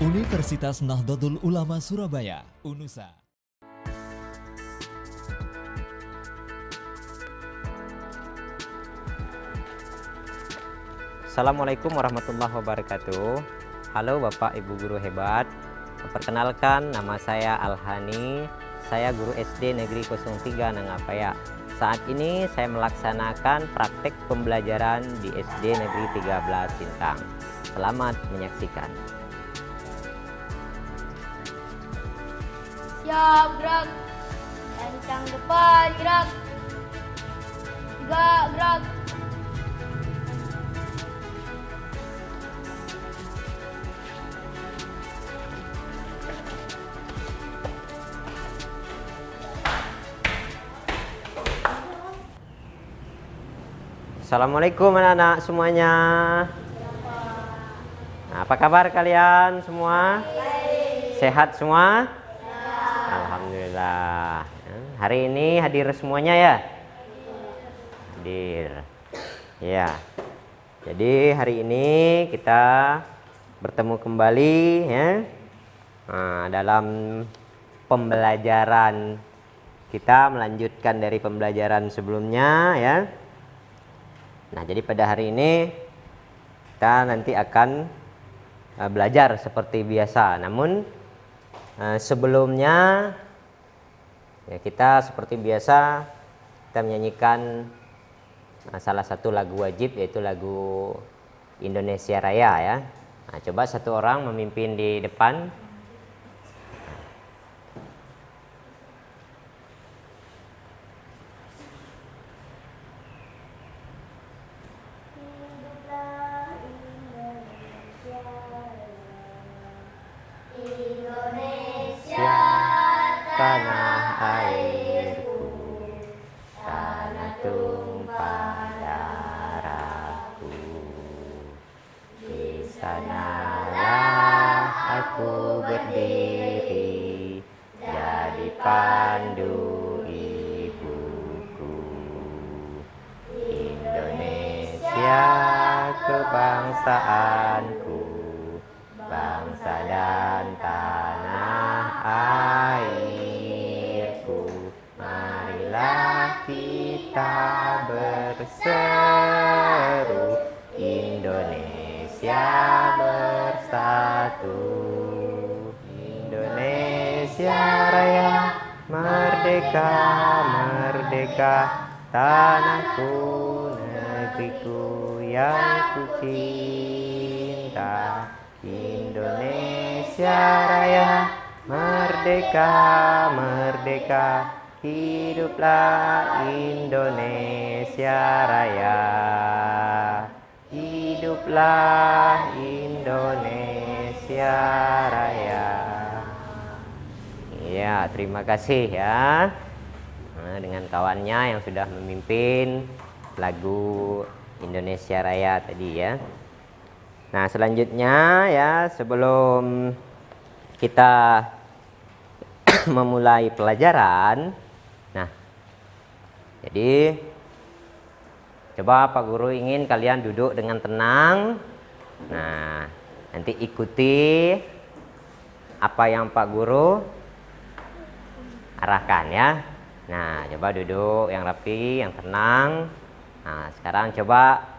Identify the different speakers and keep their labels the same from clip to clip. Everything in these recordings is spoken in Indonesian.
Speaker 1: Universitas Nahdlatul Ulama Surabaya, UNUSA.
Speaker 2: Assalamualaikum warahmatullahi wabarakatuh. Halo Bapak Ibu guru hebat. Perkenalkan, nama saya Alhani. Saya guru SD Negeri 03 Nangapaya. Saat ini saya melaksanakan praktek pembelajaran di SD Negeri 13 Sintang. Selamat menyaksikan.
Speaker 3: Siap, gerak. Kencang depan, gerak. 3, gerak.
Speaker 2: Assalamualaikum anak-anak semuanya. Nah, apa kabar kalian semua? Sehat semua? Alhamdulillah. Hari ini hadir semuanya ya? Hadir. Ya. Jadi hari ini kita bertemu kembali ya. Nah, dalam pembelajaran kita melanjutkan dari pembelajaran sebelumnya ya. Nah, jadi pada hari ini kita nanti akan belajar seperti biasa. Namun sebelumnya ya kita seperti biasa kita menyanyikan salah satu lagu wajib, yaitu lagu Indonesia Raya ya. Nah, coba satu orang memimpin di depan. Tanah airku, tanah tumpah darahku, di sanalah aku berdiri, jadi pandu ibuku. Indonesia kebangsaanku, bangsa dan tanah airku, marilah kita berseru, Indonesia bersatu. Indonesia Raya, merdeka, merdeka, tanahku, negeriku yang ku cinta. Indonesia Raya, merdeka, merdeka, hiduplah Indonesia Raya, hiduplah Indonesia Raya. Ya, terima kasih ya. Nah, dengan kawannya yang sudah memimpin lagu Indonesia Raya tadi ya. Nah, selanjutnya ya, sebelum kita memulai pelajaran, nah, jadi coba Pak Guru ingin kalian duduk dengan tenang. Nah, nanti ikuti apa yang Pak Guru arahkan ya. Nah, coba duduk yang rapi, yang tenang. Nah, sekarang coba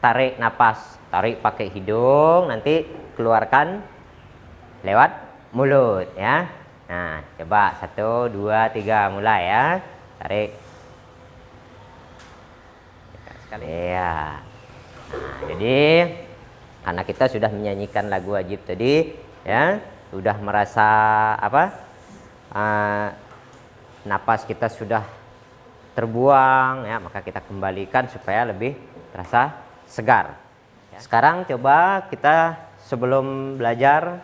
Speaker 2: tarik napas, tarik pakai hidung, nanti keluarkan lewat mulut ya. Nah, coba 1, 2, 3 mulai ya. Tarik. Sekali ya. Nah, jadi karena kita sudah menyanyikan lagu wajib tadi ya, sudah merasa apa? Napas kita sudah terbuang ya, maka kita kembalikan supaya lebih terasa segar. Sekarang coba kita sebelum belajar,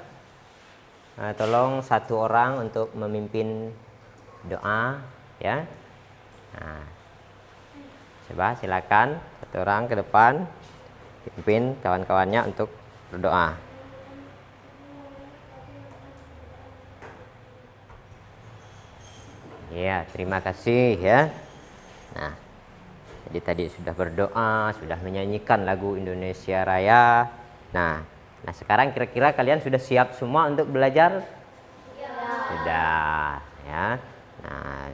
Speaker 2: tolong satu orang untuk memimpin doa ya. Nah, coba silakan satu orang ke depan pimpin kawan-kawannya untuk berdoa. Ya, terima kasih ya. Nah, jadi tadi sudah berdoa, sudah menyanyikan lagu Indonesia Raya. Nah, Nah, sekarang kira-kira kalian sudah siap semua untuk belajar? Sudah, ya. Nah,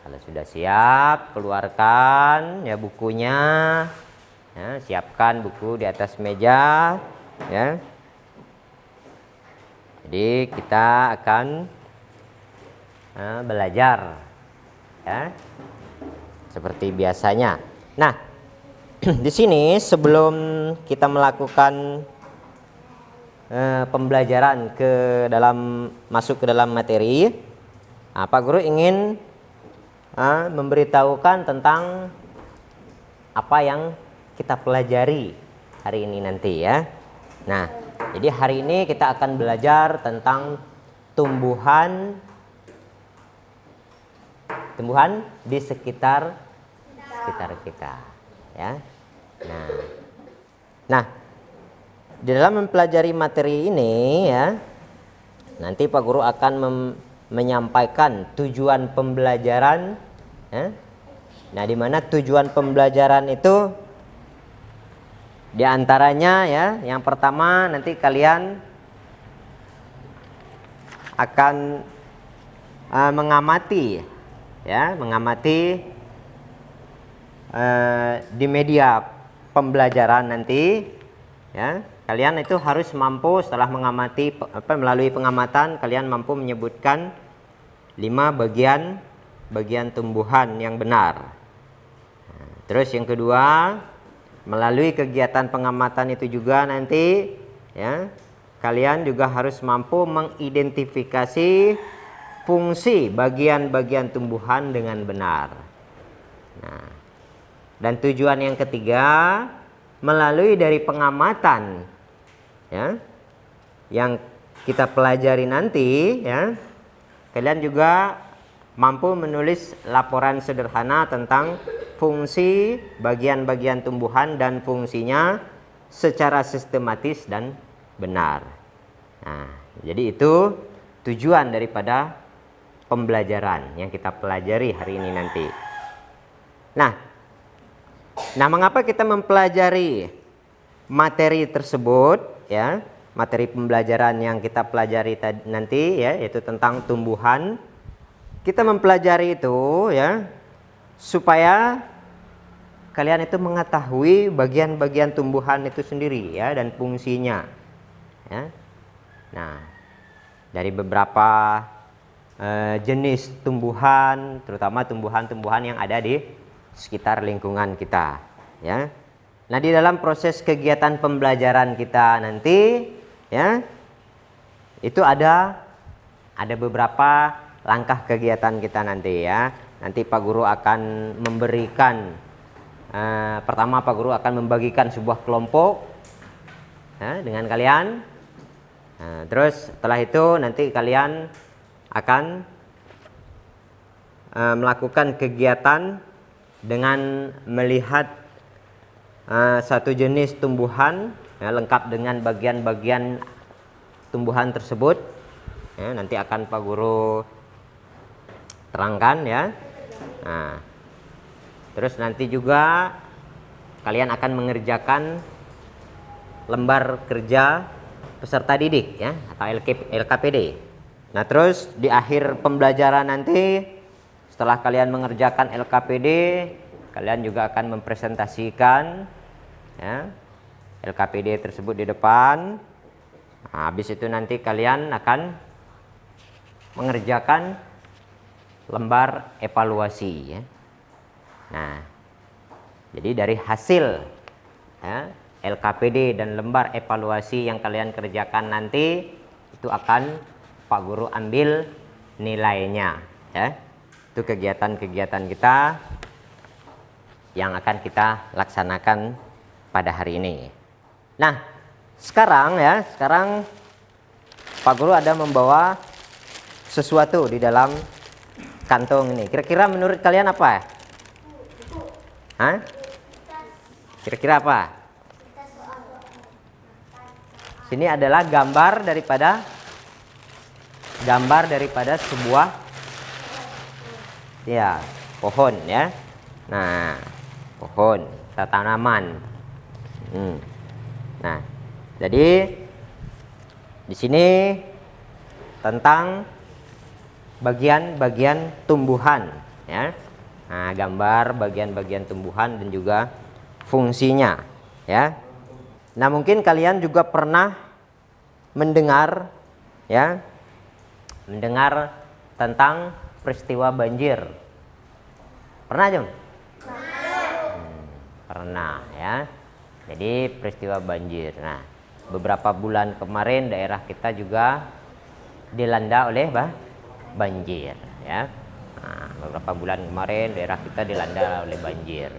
Speaker 2: kalau sudah siap, keluarkan ya bukunya. Ya, siapkan buku di atas meja, ya. Jadi kita akan belajar, ya, seperti biasanya. Nah, di sini sebelum kita melakukan pembelajaran masuk ke dalam materi, Pak Guru ingin memberitahukan tentang apa yang kita pelajari hari ini nanti, ya. Nah, jadi hari ini kita akan belajar tentang tumbuhan di sekitar kita, ya. Nah, di dalam mempelajari materi ini, ya, nanti Pak Guru akan menyampaikan tujuan pembelajaran, ya. Nah, di mana tujuan pembelajaran itu di antaranya, ya, yang pertama nanti kalian akan mengamati, ya, di media pembelajaran nanti, ya. Kalian itu harus mampu setelah mengamati melalui pengamatan kalian mampu menyebutkan 5 bagian tumbuhan yang benar. Nah, terus yang kedua, melalui kegiatan pengamatan itu juga nanti, ya, kalian juga harus mampu mengidentifikasi fungsi bagian-bagian tumbuhan dengan benar. Nah, dan tujuan yang ketiga, melalui dari pengamatan, ya, yang kita pelajari nanti, ya, kalian juga mampu menulis laporan sederhana tentang fungsi bagian-bagian tumbuhan dan fungsinya secara sistematis dan benar. Nah, jadi itu tujuan daripada pembelajaran yang kita pelajari hari ini nanti. Nah, mengapa kita mempelajari materi tersebut, ya? Materi pembelajaran yang kita pelajari nanti, ya, yaitu tentang tumbuhan. Kita mempelajari itu, ya, supaya kalian itu mengetahui bagian-bagian tumbuhan itu sendiri, ya, dan fungsinya, ya. Nah, dari beberapa jenis tumbuhan, terutama tumbuhan-tumbuhan yang ada di sekitar lingkungan kita, ya. Nah, di dalam proses kegiatan pembelajaran kita nanti, ya, itu ada beberapa langkah kegiatan kita nanti, ya. Nanti Pak Guru akan memberikan pertama Pak Guru akan membagikan sebuah kelompok, ya, dengan kalian. Nah, terus setelah itu nanti kalian akan melakukan kegiatan dengan melihat satu jenis tumbuhan, ya, lengkap dengan bagian-bagian tumbuhan tersebut, ya, nanti akan Pak Guru terangkan, ya. Nah, terus nanti juga kalian akan mengerjakan lembar kerja peserta didik, ya, atau LKPD. Nah, terus di akhir pembelajaran nanti, setelah kalian mengerjakan LKPD, kalian juga akan mempresentasikan, ya, LKPD tersebut di depan. Nah, habis itu nanti kalian akan mengerjakan lembar evaluasi, ya. Nah, jadi dari hasil, ya, LKPD dan lembar evaluasi yang kalian kerjakan nanti, itu akan Pak Guru ambil nilainya, ya. Itu kegiatan-kegiatan kita yang akan kita laksanakan pada hari ini. Nah, sekarang Pak Guru ada membawa sesuatu di dalam kantong ini. Kira-kira menurut kalian apa? Hah? Kira-kira apa? Sini adalah gambar daripada sebuah, ya, pohon, ya. Nah, pohon, tanaman. Nah, Jadi di sini tentang bagian-bagian tumbuhan, ya. Nah, gambar bagian-bagian tumbuhan dan juga fungsinya, ya. Nah, mungkin kalian juga pernah mendengar, ya, mendengar tentang peristiwa banjir. Pernah, Jom? Pernah, ya. Jadi peristiwa banjir. Nah, beberapa bulan kemarin daerah kita juga dilanda oleh banjir, ya. Nah, beberapa bulan kemarin daerah kita dilanda oleh banjir.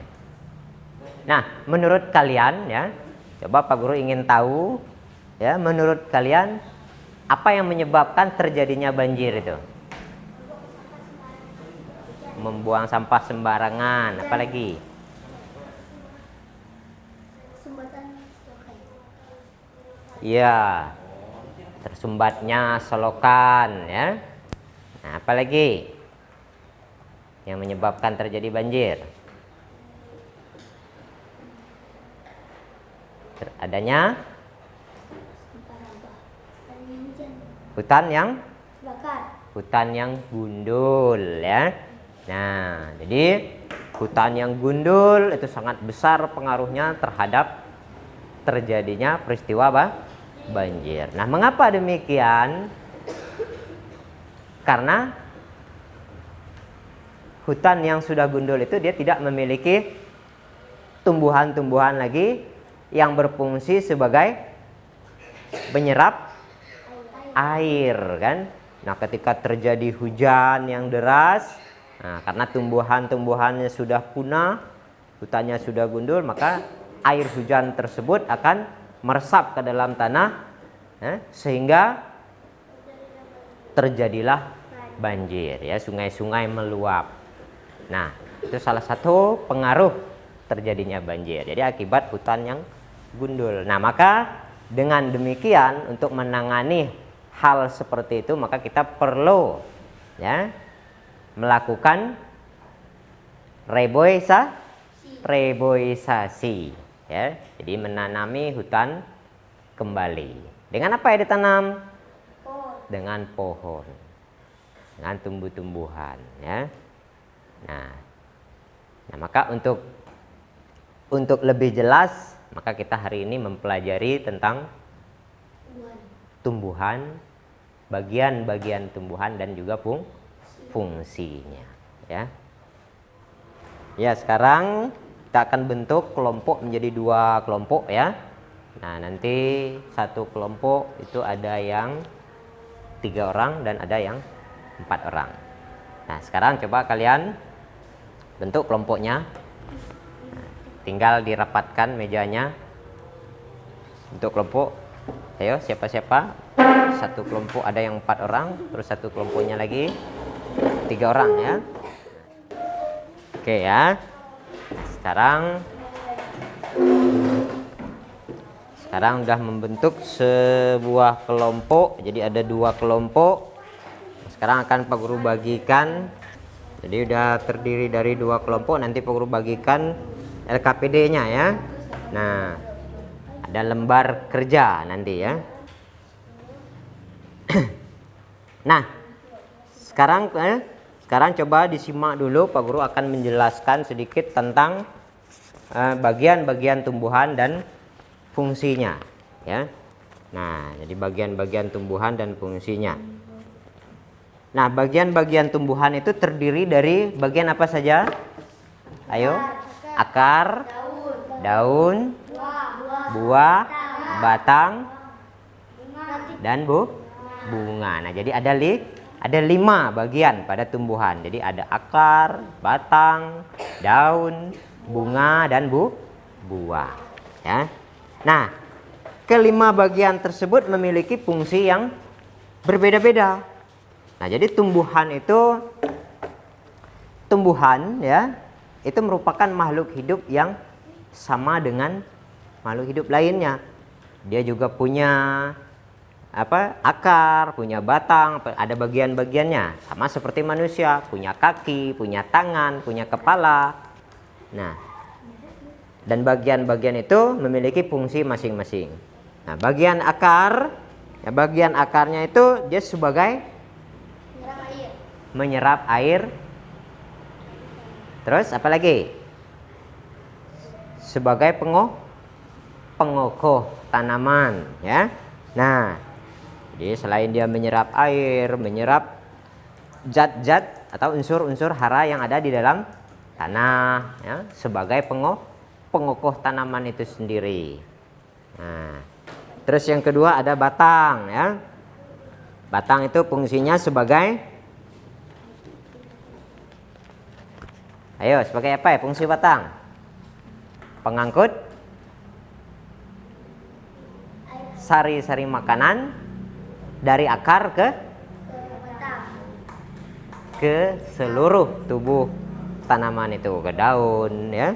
Speaker 2: Nah, menurut kalian, ya, coba Pak Guru ingin tahu, ya, menurut kalian apa yang menyebabkan terjadinya banjir itu? Membuang sampah sembarangan, apalagi? Iya, tersumbatnya selokan, ya. Nah, apalagi yang menyebabkan terjadi banjir? Adanya hutan yang gundul, ya. Nah, jadi hutan yang gundul itu sangat besar pengaruhnya terhadap terjadinya peristiwa banjir. Nah, mengapa demikian? Karena hutan yang sudah gundul itu dia tidak memiliki tumbuhan-tumbuhan lagi yang berfungsi sebagai penyerap air, kan? Nah, ketika terjadi hujan yang deras, nah, karena tumbuhan-tumbuhannya sudah punah, hutannya sudah gundul, maka air hujan tersebut akan meresap ke dalam tanah, sehingga terjadilah banjir, ya, sungai-sungai meluap. Nah, itu salah satu pengaruh terjadinya banjir. Jadi akibat hutan yang gundul. Nah, maka dengan demikian untuk menangani hal seperti itu maka kita perlu, ya, melakukan reboisasi, ya. Jadi menanami hutan kembali. Dengan apa ya ditanam? Dengan pohon, dengan tumbuh-tumbuhan, ya. Nah, maka untuk lebih jelas maka kita hari ini mempelajari tentang tumbuhan, bagian-bagian tumbuhan dan juga fungsinya, ya. Ya, sekarang kita akan bentuk kelompok menjadi 2 kelompok, ya. Nah, nanti satu kelompok itu ada yang 3 orang dan ada yang 4 orang. Nah, sekarang coba kalian bentuk kelompoknya. Nah, tinggal dirapatkan mejanya. Bentuk kelompok. Ayo, siapa-siapa? Satu kelompok ada yang 4 orang, terus satu kelompoknya lagi 3 orang, ya. Oke, ya. Sekarang udah membentuk sebuah kelompok. Jadi ada 2 kelompok. Sekarang akan Pak Guru bagikan. Jadi udah terdiri dari 2 kelompok. Nanti Pak Guru bagikan LKPD-nya, ya. Nah, ada lembar kerja nanti, ya. Nah, sekarang coba disimak dulu. Pak Guru akan menjelaskan sedikit tentang bagian-bagian tumbuhan dan fungsinya, ya. Nah, jadi bagian-bagian tumbuhan dan fungsinya. Nah, bagian-bagian tumbuhan itu terdiri dari bagian apa saja? Ayo, akar, daun, buah, batang, dan bunga. Nah, jadi ada 5 bagian pada tumbuhan. Jadi ada akar, batang, daun, bunga, dan buah, ya. Nah, kelima bagian tersebut memiliki fungsi yang berbeda-beda. Nah, jadi tumbuhan, ya, itu merupakan makhluk hidup yang sama dengan makhluk hidup lainnya. Dia juga punya akar, punya batang, ada bagian-bagiannya. Sama seperti manusia, punya kaki, punya tangan, punya kepala. Nah, dan bagian-bagian itu memiliki fungsi masing-masing. Nah, bagian akar, ya bagian akarnya itu dia sebagai
Speaker 3: Menyerap air.
Speaker 2: menyerap air. Terus apa lagi? Sebagai pengokoh tanaman, ya. Nah, jadi selain dia menyerap air, menyerap zat-zat atau unsur-unsur hara yang ada di dalam tanah, ya, sebagai pengokoh tanaman itu sendiri. Nah, terus yang kedua ada batang, ya. Batang itu fungsinya sebagai, ayo, sebagai apa ya fungsi batang? Pengangkut sari-sari makanan dari akar ke seluruh tubuh tanaman itu, ke daun, ya.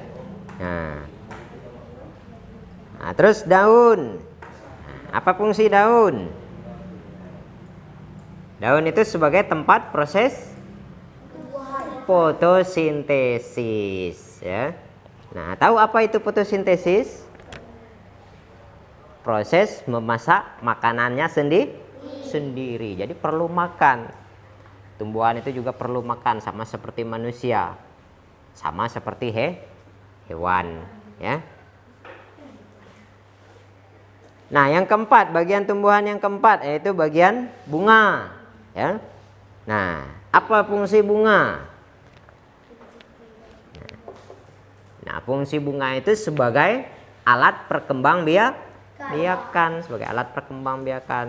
Speaker 2: Nah, terus daun. Apa fungsi daun? Daun itu sebagai tempat proses fotosintesis, ya. Nah, tahu apa itu fotosintesis? Proses memasak makanannya sendiri. Jadi perlu makan. Tumbuhan itu juga perlu makan, sama seperti manusia, sama seperti hewan, ya. Nah, yang keempat, bagian tumbuhan yang keempat yaitu bagian bunga, ya. Nah, apa fungsi bunga? Nah, fungsi bunga itu sebagai alat perkembangbiakan, sebagai alat perkembangbiakan.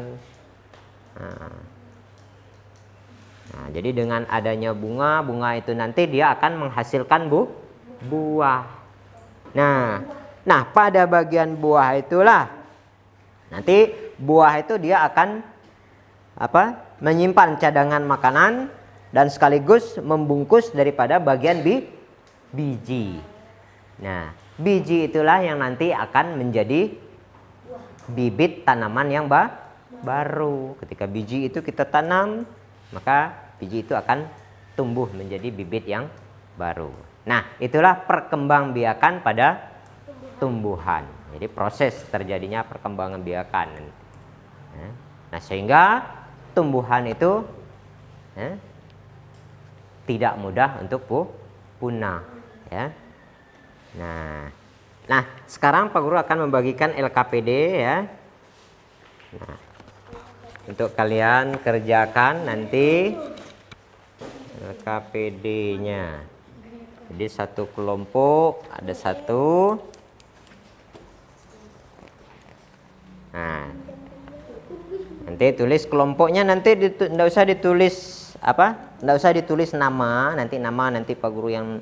Speaker 2: Nah, jadi dengan adanya bunga itu nanti dia akan menghasilkan buah. Nah, pada bagian buah itulah nanti buah itu dia akan menyimpan cadangan makanan dan sekaligus membungkus daripada bagian biji. Nah, biji itulah yang nanti akan menjadi bibit tanaman yang baru. Ketika biji itu kita tanam, maka biji itu akan tumbuh menjadi bibit yang baru. Nah, itulah perkembangbiakan pada tumbuhan. Jadi proses terjadinya perkembangbiakan. Nah, sehingga tumbuhan itu tidak mudah untuk punah, ya. Nah, sekarang Pak Guru akan membagikan LKPD, ya. Nah, untuk kalian kerjakan nanti LKPD-nya. Jadi satu kelompok ada satu. Nah, nanti tulis kelompoknya, nanti tidak usah ditulis tidak usah ditulis nama. Nanti Pak Guru yang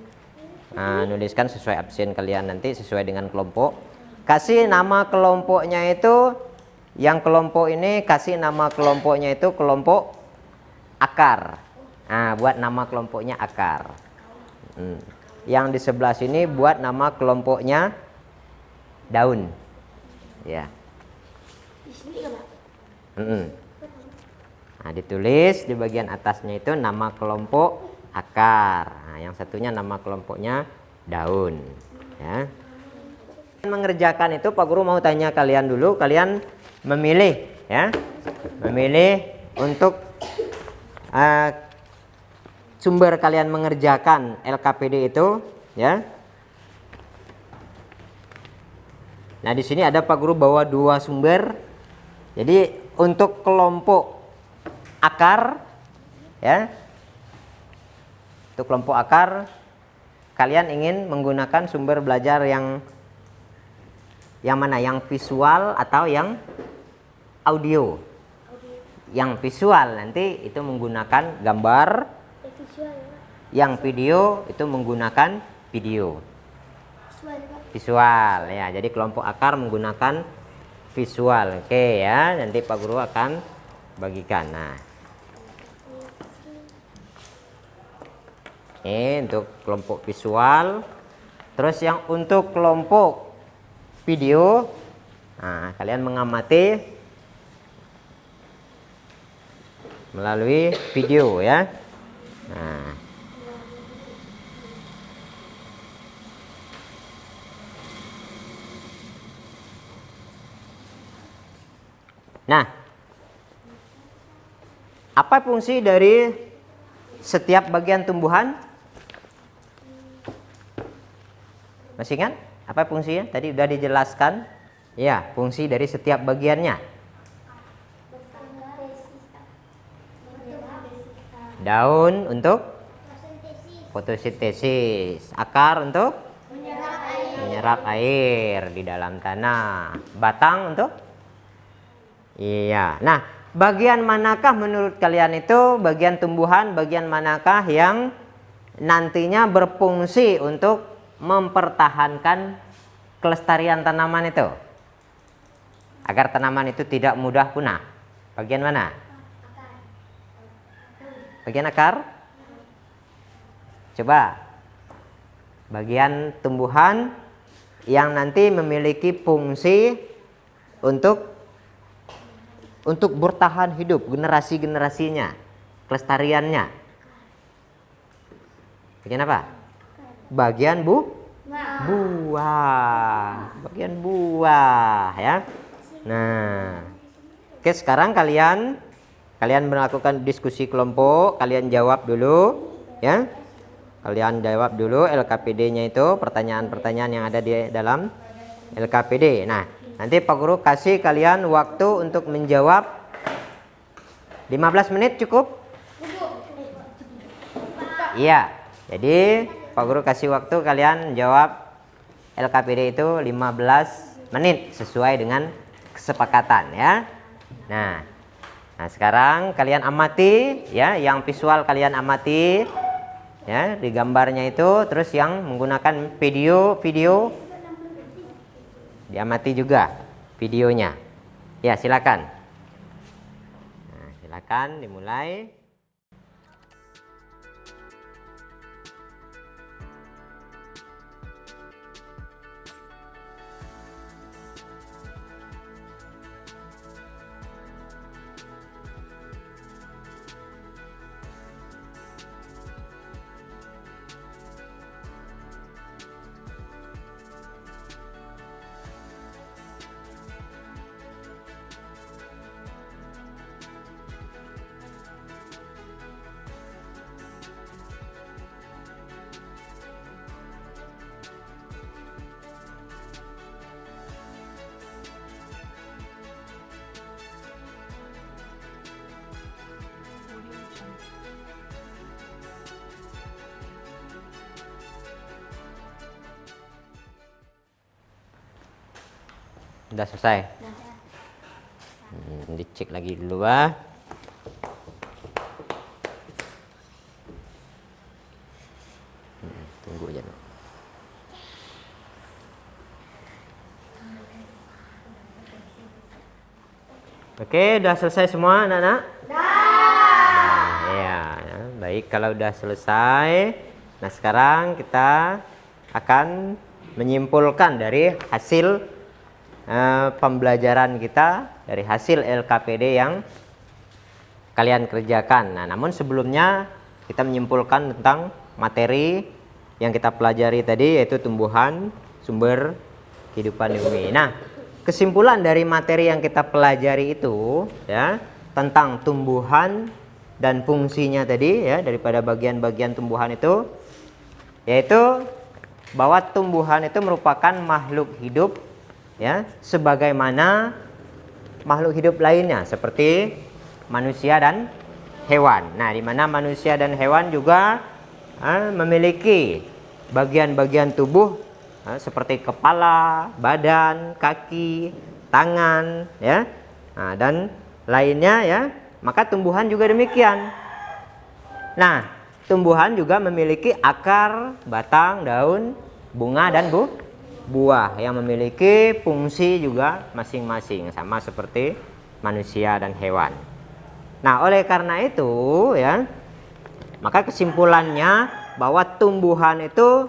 Speaker 2: nuliskan sesuai absen kalian, nanti sesuai dengan kelompok. Kasih nama kelompoknya itu, yang kelompok ini kasih nama kelompoknya itu kelompok akar. Nah, buat nama kelompoknya akar. Yang di sebelah sini buat nama kelompoknya daun, ya.
Speaker 3: Di sini kan, Pak?
Speaker 2: Nah, ditulis di bagian atasnya itu nama kelompok akar. Nah, yang satunya nama kelompoknya daun, ya. Mengerjakan itu Pak Guru mau tanya kalian dulu, kalian memilih, ya. Memilih untuk sumber kalian mengerjakan LKPD itu, ya. Nah, di sini ada Pak Guru bawa 2 sumber. Jadi untuk kelompok akar, ya. Untuk kelompok akar, kalian ingin menggunakan sumber belajar yang mana? Yang visual atau yang audio? Yang visual nanti itu menggunakan gambar. Yang video itu menggunakan video. Visual, ya. Jadi kelompok akar menggunakan visual. Oke, ya. Nanti Pak Guru akan bagikan. Nah, ini untuk kelompok visual. Terus yang untuk kelompok video, nah, kalian mengamati melalui video, ya. Nah, Nah, apa fungsi dari setiap bagian tumbuhan? Masih ingat? Apa fungsinya? Tadi sudah dijelaskan. Ya, fungsi dari setiap bagiannya. Daun untuk fotosintesis, akar untuk menyerap air di dalam tanah, batang untuk iya. Nah, bagian manakah menurut kalian itu, bagian tumbuhan, bagian manakah yang nantinya berfungsi untuk mempertahankan kelestarian tanaman itu, agar tanaman itu tidak mudah punah? Bagian mana? Bagian akar? Coba. Bagian tumbuhan yang nanti memiliki fungsi untuk bertahan hidup generasi-generasinya, kelestariannya. Bagian apa? Bagian buah. Bagian buah ya. Nah, oke, sekarang kalian melakukan diskusi kelompok, kalian jawab dulu ya. Kalian jawab dulu LKPD-nya itu, pertanyaan-pertanyaan yang ada di dalam LKPD. Nah, nanti Pak Guru kasih kalian waktu untuk menjawab 15 menit cukup? Iya. Jadi Pak Guru kasih waktu kalian jawab LKPD itu 15 menit sesuai dengan kesepakatan ya. Nah, sekarang kalian amati ya, yang visual kalian amati ya di gambarnya itu, terus yang menggunakan video diamati juga videonya. Ya, silakan. Nah, silakan dimulai. Udah selesai? Dicek lagi dulu ah. Tunggu aja dulu. Oke, udah selesai semua anak-anak? Ya, baik, kalau udah selesai. Nah, sekarang kita akan menyimpulkan dari hasil pembelajaran kita, dari hasil LKPD yang kalian kerjakan. Nah, namun sebelumnya kita menyimpulkan tentang materi yang kita pelajari tadi, yaitu tumbuhan sumber kehidupan di bumi. Nah, kesimpulan dari materi yang kita pelajari itu ya, tentang tumbuhan dan fungsinya tadi ya, daripada bagian-bagian tumbuhan itu, yaitu bahwa tumbuhan itu merupakan makhluk hidup ya, sebagaimana makhluk hidup lainnya seperti manusia dan hewan. Nah, di mana manusia dan hewan juga memiliki bagian-bagian tubuh seperti kepala, badan, kaki, tangan ya. Nah, dan lainnya ya. Maka tumbuhan juga demikian. Nah, tumbuhan juga memiliki akar, batang, daun, bunga dan buah yang memiliki fungsi juga masing-masing, sama seperti manusia dan hewan. Nah, oleh karena itu ya, maka kesimpulannya bahwa tumbuhan itu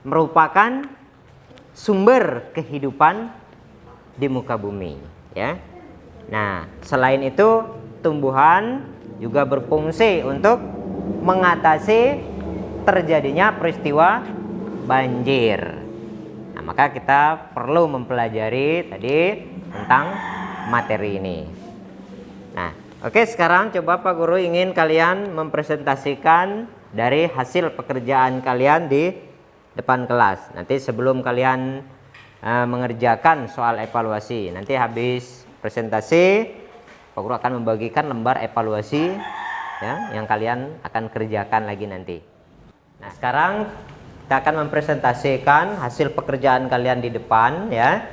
Speaker 2: merupakan sumber kehidupan di muka bumi ya. Nah, selain itu tumbuhan juga berfungsi untuk mengatasi terjadinya peristiwa banjir. Nah, maka kita perlu mempelajari tadi tentang materi ini. Nah, oke, sekarang coba Pak Guru ingin kalian mempresentasikan dari hasil pekerjaan kalian di depan kelas. Nanti sebelum kalian mengerjakan soal evaluasi, nanti habis presentasi Pak Guru akan membagikan lembar evaluasi ya, yang kalian akan kerjakan lagi nanti. Nah, sekarang kita akan mempresentasikan hasil pekerjaan kalian di depan ya.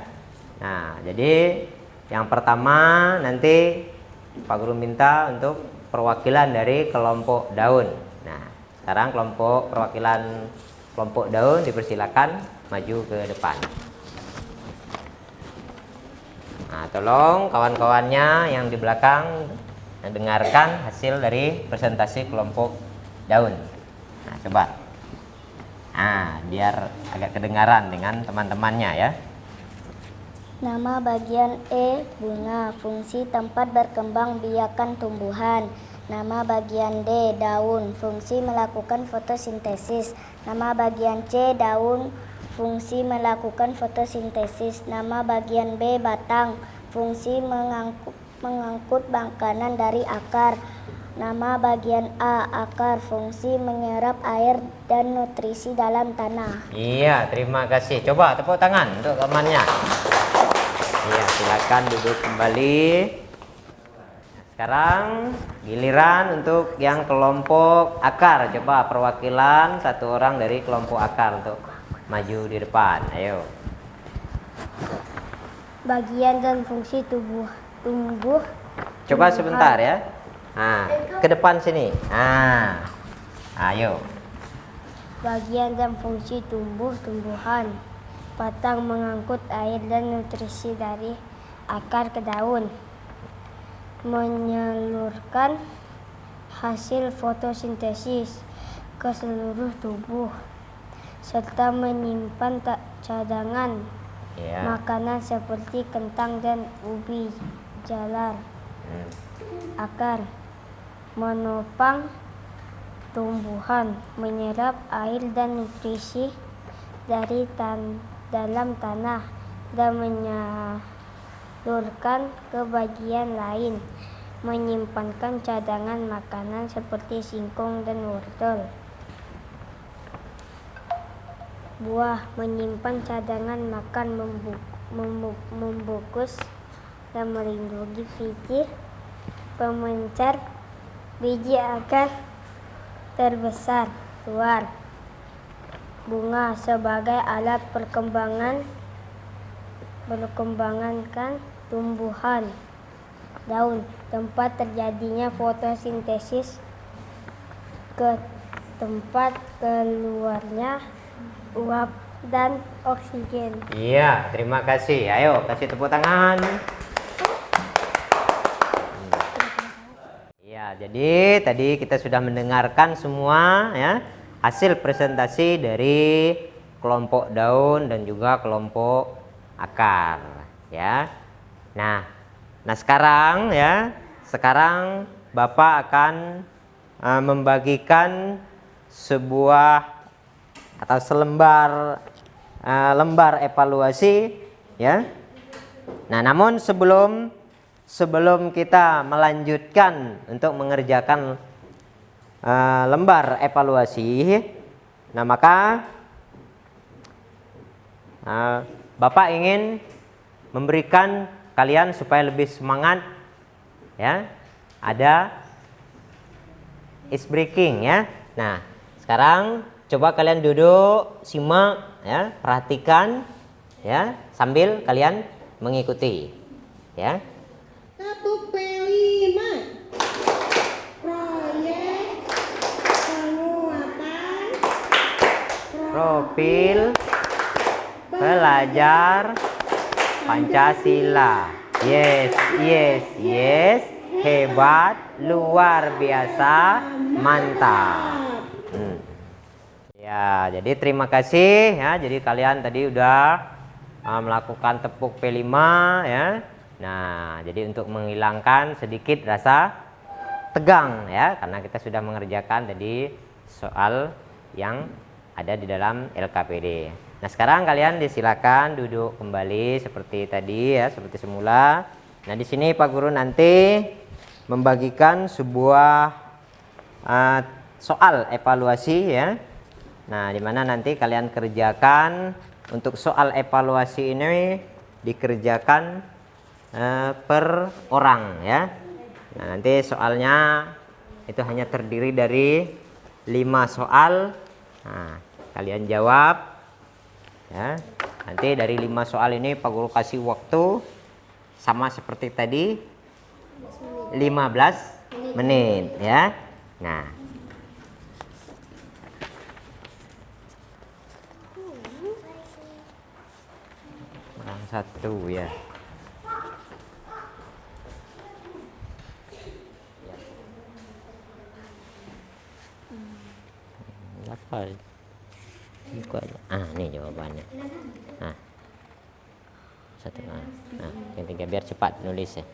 Speaker 2: Nah, jadi yang pertama nanti Pak Guru minta untuk perwakilan dari kelompok daun. Nah, sekarang perwakilan kelompok daun dipersilakan maju ke depan. Nah, tolong kawan-kawannya yang di belakang dengarkan hasil dari presentasi kelompok daun. Nah, coba. Nah, biar agak kedengaran dengan teman-temannya ya.
Speaker 3: Nama bagian E, bunga, fungsi tempat berkembang biakan tumbuhan. Nama bagian D, daun, fungsi melakukan fotosintesis. Nama bagian C, daun, fungsi melakukan fotosintesis. Nama bagian B, batang, fungsi mengangkut makanan dari akar. Nama bagian A, akar, fungsi menyerap air dan nutrisi dalam tanah.
Speaker 2: Iya, terima kasih. Coba tepuk tangan untuk temannya. Iya, silakan duduk kembali. Sekarang giliran untuk yang kelompok akar. Coba perwakilan satu orang dari kelompok akar untuk maju di depan. Ayo.
Speaker 3: Bagian dan fungsi tumbuh.
Speaker 2: Coba sebentar ya. Nah, ke depan sini. Nah, ayo.
Speaker 3: Bagian dan fungsi tumbuhan. Batang mengangkut air dan nutrisi dari akar ke daun. Menyalurkan hasil fotosintesis ke seluruh tubuh. Serta menyimpan cadangan makanan seperti kentang dan ubi jalar. Akar menopang tumbuhan, menyerap air dan nutrisi dari dalam tanah dan menyalurkan ke bagian lain, menyimpankan cadangan makanan seperti singkong dan wortel. Buah menyimpan cadangan makan, membungkus dan melindungi biji, pemencar biji agar terbesar keluar. Bunga sebagai alat perkembangan tumbuhan. Daun tempat terjadinya fotosintesis, ke tempat keluarnya uap dan oksigen.
Speaker 2: Iya, terima kasih. Ayo kasih tepuk tangan. Ya, jadi tadi kita sudah mendengarkan semua ya hasil presentasi dari kelompok daun dan juga kelompok akar ya. Nah, sekarang Bapak akan membagikan sebuah atau lembar evaluasi ya. Nah, namun sebelum kita melanjutkan untuk mengerjakan lembar evaluasi, nah maka Bapak ingin memberikan kalian supaya lebih semangat ya, ada ice breaking ya. Nah, sekarang coba kalian duduk, simak ya, perhatikan ya, sambil kalian mengikuti ya.
Speaker 4: 1P5 proyek penguatan
Speaker 2: Profil pelajar Pancasila. Yes, hebat, luar biasa, mantap. Ya, jadi terima kasih ya. Jadi kalian tadi udah melakukan tepuk P5 ya. Nah, jadi untuk menghilangkan sedikit rasa tegang ya, karena kita sudah mengerjakan tadi soal yang ada di dalam LKPD. Nah, sekarang kalian disilakan duduk kembali seperti tadi ya, seperti semula. Nah, di sini Pak Guru nanti membagikan sebuah soal evaluasi ya. Nah, di mana nanti kalian kerjakan untuk soal evaluasi ini dikerjakan per orang ya. Nah, nanti soalnya itu hanya terdiri dari 5 soal. Nah, kalian jawab ya. Nanti dari 5 soal ini Pak Guru kasih waktu sama seperti tadi 15 menit ya. Nah, kurang 1 ya. Apa? Buka aja. Ini jawabannya. Nah, 1. Yang 3 biar cepat nulis ya.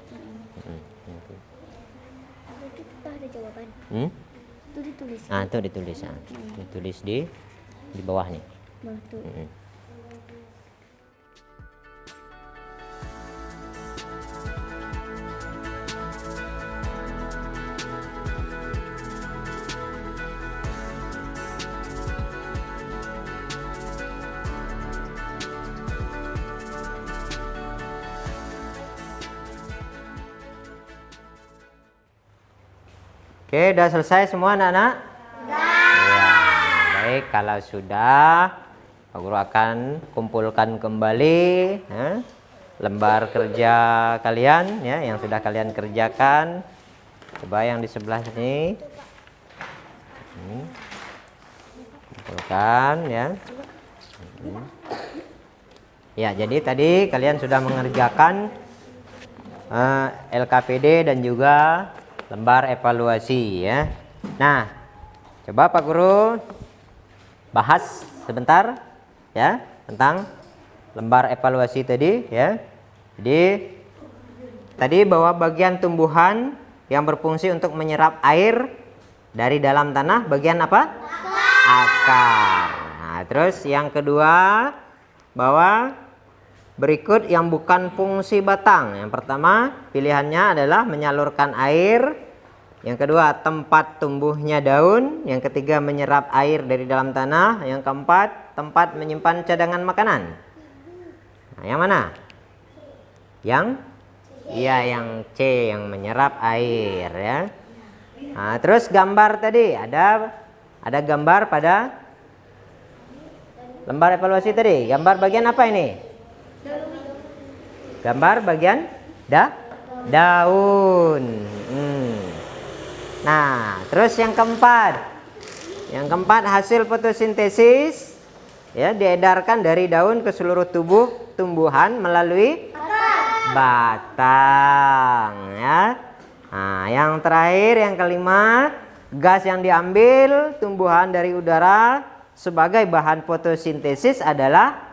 Speaker 3: Itu ada jawaban. Itu ditulis.
Speaker 2: Itu ditulis. Ditulis di bawah nih.
Speaker 3: Nah, tuh.
Speaker 2: Oke, udah selesai semua anak-anak? Ya, baik, kalau sudah Pak Guru akan kumpulkan kembali lembar kerja kalian ya, yang sudah kalian kerjakan. Coba yang di sebelah sini. Kumpulkan ya. Ya, jadi tadi kalian sudah mengerjakan LKPD dan juga lembar evaluasi ya. Nah, coba Pak Guru bahas sebentar ya tentang lembar evaluasi tadi ya. Jadi tadi bahwa bagian tumbuhan yang berfungsi untuk menyerap air dari dalam tanah bagian apa? Akar. Nah, terus yang kedua bahwa berikut yang bukan fungsi batang. Yang pertama pilihannya adalah menyalurkan air. Yang kedua tempat tumbuhnya daun. Yang ketiga menyerap air dari dalam tanah. Yang keempat tempat menyimpan cadangan makanan. Nah, yang mana? Yang C, yang menyerap air ya. Nah, terus gambar tadi ada gambar pada lembar evaluasi tadi. Gambar bagian apa ini? Gambar bagian daun. Nah, terus yang keempat hasil fotosintesis ya diedarkan dari daun ke seluruh tubuh tumbuhan melalui batang ya. Nah, yang terakhir yang kelima, gas yang diambil tumbuhan dari udara sebagai bahan fotosintesis adalah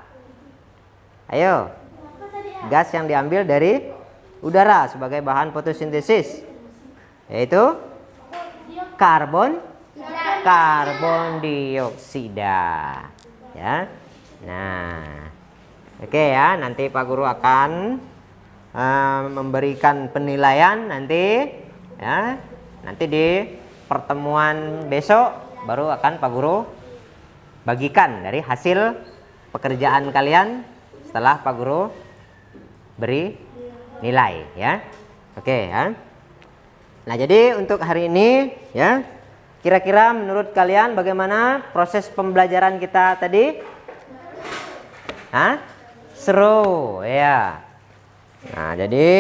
Speaker 2: gas yang diambil dari udara sebagai bahan fotosintesis yaitu karbon dioksida ya. Nah, oke ya, nanti Pak Guru akan memberikan penilaian nanti ya. Nanti di pertemuan besok baru akan Pak Guru bagikan dari hasil pekerjaan kalian setelah Pak Guru beri nilai ya. Oke ya. Nah, jadi untuk hari ini ya, kira-kira menurut kalian bagaimana proses pembelajaran kita tadi? Seru ya. Nah, jadi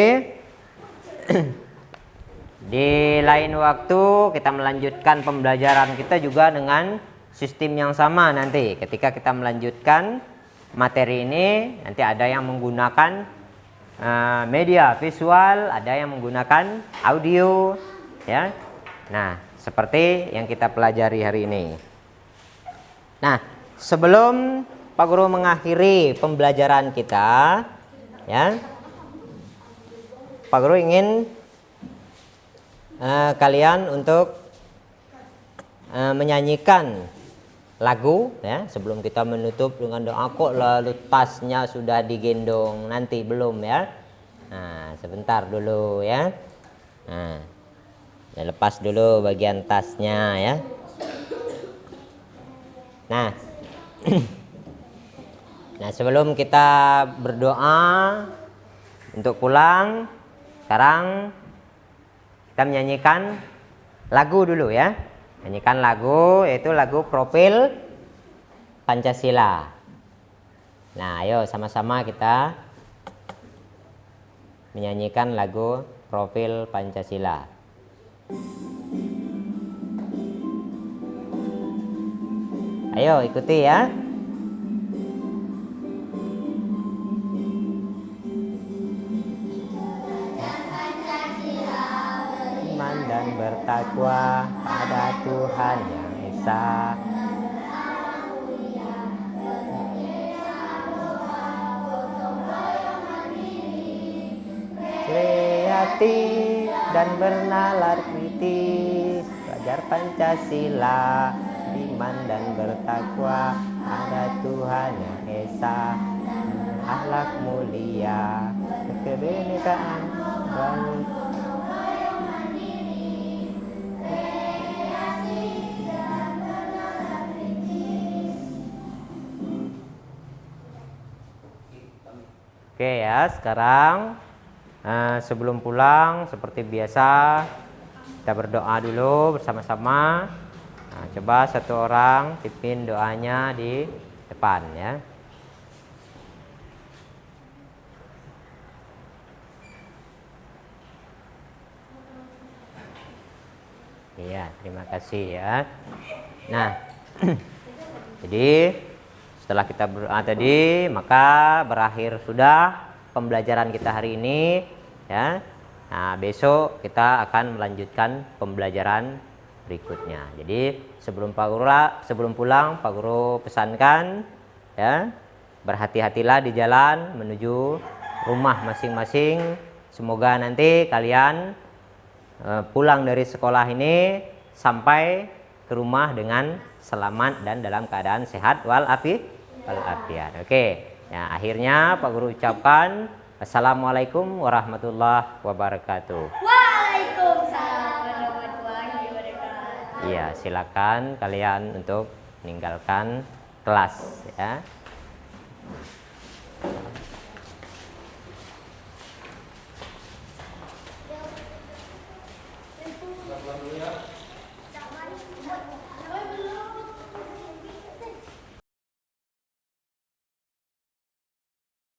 Speaker 2: di lain waktu kita melanjutkan pembelajaran kita juga dengan sistem yang sama nanti. Ketika kita melanjutkan materi ini, nanti ada yang menggunakan media visual, ada yang menggunakan audio ya. Nah, seperti yang kita pelajari hari ini. Nah, sebelum Pak Guru mengakhiri pembelajaran kita ya, Pak Guru ingin kalian untuk menyanyikan lagu ya, sebelum kita menutup dengan doa. Kok lalu tasnya sudah digendong, nanti belum ya. Nah, sebentar dulu ya. Nah, ya lepas dulu bagian tasnya ya. Nah, nah sebelum kita berdoa untuk pulang, sekarang kita menyanyikan lagu dulu ya. Nyanyikan lagu, yaitu lagu Profil Pancasila. Nah, ayo sama-sama kita menyanyikan lagu Profil Pancasila. Ayo ikuti ya. Iman dan bertakwa pada Tuhan Yang Esa. Kreatif dan bernalar kritis, belajar Pancasila, iman dan bertakwa pada Tuhan Yang Esa, akhlak mulia, kebinekaan bangsa. Oke ya, sekarang sebelum pulang seperti biasa kita berdoa dulu bersama-sama. Nah, coba satu orang pimpin doanya di depan ya. Iya, terima kasih ya. Nah, jadi setelah kita berdoa tadi, maka berakhir sudah pembelajaran kita hari ini ya. Nah, besok kita akan melanjutkan pembelajaran berikutnya. Jadi sebelum pulang Pak Guru pesankan ya, berhati-hatilah di jalan menuju rumah masing-masing. Semoga nanti kalian pulang dari sekolah ini sampai ke rumah dengan selamat dan dalam keadaan sehat walafiat. Oke. Ya, akhirnya Pak Guru ucapkan Assalamualaikum warahmatullahi wabarakatuh.
Speaker 3: Waalaikumsalam warahmatullahi wabarakatuh.
Speaker 2: Iya, silakan kalian untuk meninggalkan kelas ya.